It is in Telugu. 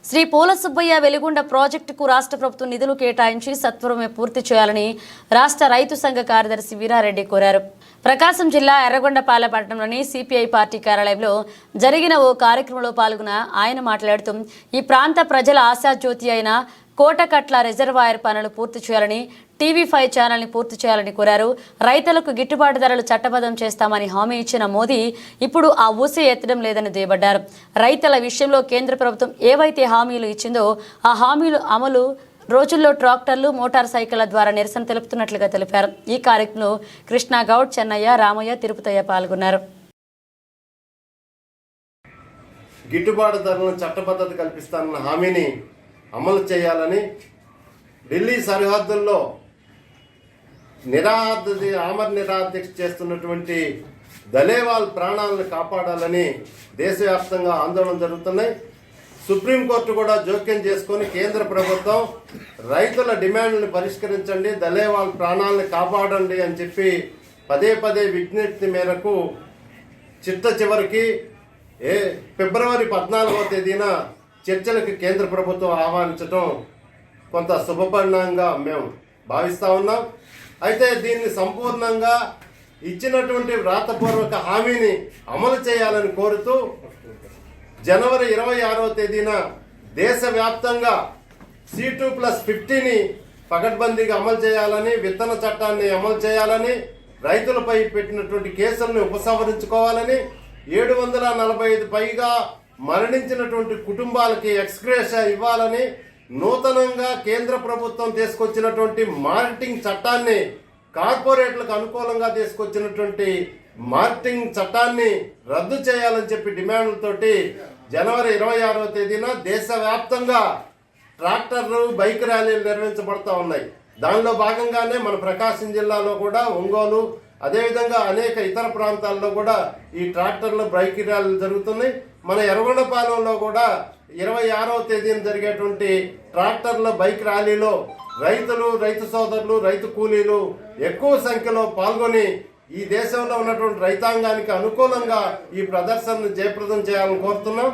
శ్రీ పూల సుబ్బయ్య వెలిగొండ ప్రాజెక్టుకు రాష్ట్ర ప్రభుత్వం నిధులు కేటాయించి సత్వరమే పూర్తి చేయాలని రాష్ట్ర రైతు సంఘ కార్యదర్శి వీరారెడ్డి కోరారు. ప్రకాశం జిల్లా ఎర్రగొండపాలెం పట్టణంలోని సిపిఐ పార్టీ కార్యాలయంలో జరిగిన ఓ కార్యక్రమంలో పాల్గొన్న ఆయన మాట్లాడుతూ ఈ ప్రాంత ప్రజల ఆశాజ్యోతి అయిన కోటకట్ల రిజర్వాయర్ పనులు పూర్తి చేయాలని, టీవీ5 ఛానల్ని పూర్తి చేయాలని కోరారు. రైతులకు గిట్టుబాటు ధరలు చట్టబద్ధం చేస్తామని హామీ ఇచ్చిన మోదీ ఇప్పుడు ఆ ఊసే ఎత్తడం లేదని దుయ్యబట్టారు. రైతుల విషయంలో కేంద్ర ప్రభుత్వం ఏవైతే హామీలు ఇచ్చిందో ఆ హామీలు అమలు రోజుల్లో ట్రాక్టర్లు, మోటార్ సైకిళ్ల ద్వారా నిరసన తెలుపుతున్నట్లుగా తెలిపారు. ఈ కార్యక్రమంలో కృష్ణగౌడ్, చెన్నయ్య, రామయ్య, తిరుపతయ్య పాల్గొన్నారు. గిట్టుబాటు ధరలను చట్టబద్ధత కల్పిస్తానన్న హామీని అమలు చేయాలని, ఢిల్లీ సరిహద్దుల్లో ఆమర నిరాదీక్ష చేస్తున్నటువంటి దలేవాల్ ప్రాణాలను కాపాడాలని దేశవ్యాప్తంగా ఆందోళన జరుగుతున్నాయి. సుప్రీంకోర్టు కూడా జోక్యం చేసుకొని కేంద్ర ప్రభుత్వం రైతుల డిమాండ్లను పరిష్కరించండి, దలేవాల్ ప్రాణాలను కాపాడండి అని చెప్పి పదే పదే విజ్ఞప్తి మేరకు చివరికి ఫిబ్రవరి 14వ తేదీన చర్చలకు కేంద్ర ప్రభుత్వం ఆహ్వానించడం కొంత శుభపరిణామంగా మేము భావిస్తూ ఉన్నాం. అయితే దీన్ని సంపూర్ణంగా ఇచ్చినటువంటి వ్రాతపూర్వక హామీని అమలు చేయాలని కోరుతూ జనవరి 26వ తేదీన దేశవ్యాప్తంగా C2+50ని పకడ్బందీగా అమలు చేయాలని, విత్తన చట్టాన్ని అమలు చేయాలని, రైతులపై పెట్టినటువంటి కేసులను ఉపసంహరించుకోవాలని, 745 పైగా మరణించినటువంటి కుటుంబాలకి ఎక్స్గ్రేషియా ఇవ్వాలని, నూతనంగా కేంద్ర ప్రభుత్వం తీసుకొచ్చినటువంటి మార్కెటింగ్ చట్టాన్ని, కార్పొరేట్లకు అనుకూలంగా తీసుకొచ్చినటువంటి మార్కెటింగ్ చట్టాన్ని రద్దు చేయాలని చెప్పి డిమాండ్లతోటి జనవరి 26వ తేదీన దేశవ్యాప్తంగా ట్రాక్టర్లు, బైక్ ర్యాలీలు నిర్వహించబడతా ఉన్నాయి. దానిలో భాగంగానే మన ప్రకాశం జిల్లాలో కూడా, ఒంగోలు, అదేవిధంగా అనేక ఇతర ప్రాంతాల్లో కూడా ఈ ట్రాక్టర్లు, బైక్ ర్యాలీలు జరుగుతున్నాయి. మన ఎర్రగొండపాలెంలో కూడా 26వ తేదీన జరిగేటువంటి ట్రాక్టర్ల, బైక్ ర్యాలీలో రైతులు, రైతు సోదరులు, రైతు కూలీలు ఎక్కువ సంఖ్యలో పాల్గొని ఈ దేశంలో ఉన్నటువంటి రైతాంగానికి అనుకూలంగా ఈ ప్రదర్శనను జయప్రదం చేయాలని కోరుతున్నాం.